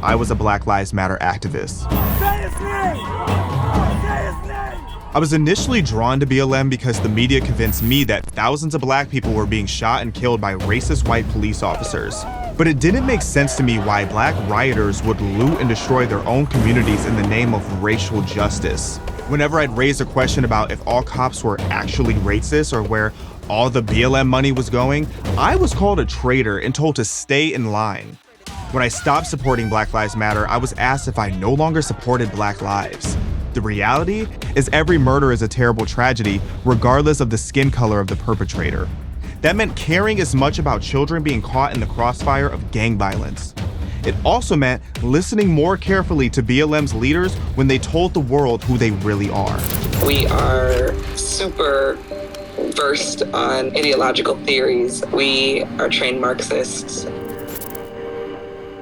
I was a Black Lives Matter activist. I was initially drawn to BLM because the media convinced me that thousands of black people were being shot and killed by racist white police officers. But it didn't make sense to me why black rioters would loot and destroy their own communities in the name of racial justice. Whenever I'd raise a question about if all cops were actually racist or where all the BLM money was going, I was called a traitor and told to stay in line. When I stopped supporting Black Lives Matter, I was asked if I no longer supported Black lives. The reality is every murder is a terrible tragedy, regardless of the skin color of the perpetrator. That meant caring as much about children being caught in the crossfire of gang violence. It also meant listening more carefully to BLM's leaders when they told the world who they really are. We are super versed on ideological theories. We are trained Marxists.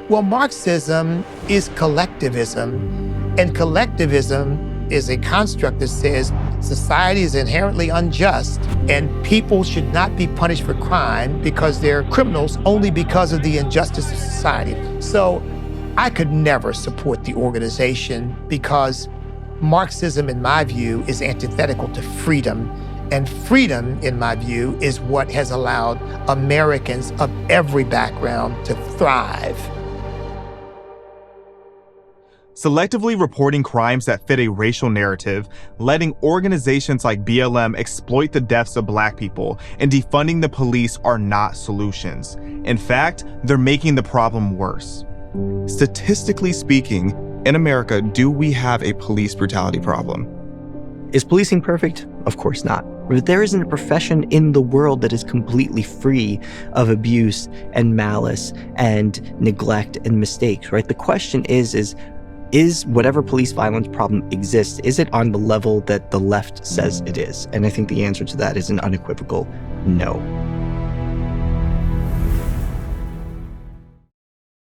Well, Marxism is collectivism. And collectivism is a construct that says society is inherently unjust and people should not be punished for crime because they're criminals only because of the injustice of society. So I could never support the organization because Marxism, in my view, is antithetical to freedom. And freedom, in my view, is what has allowed Americans of every background to thrive. Selectively reporting crimes that fit a racial narrative, letting organizations like BLM exploit the deaths of black people, and defunding the police are not solutions. In fact, they're making the problem worse. Statistically speaking, in America, do we have a police brutality problem? Is policing perfect? Of course not. There isn't a profession in the world that is completely free of abuse and malice and neglect and mistakes, right? The question is whatever police violence problem exists, is it on the level that the left says it is? And I think the answer to that is an unequivocal no.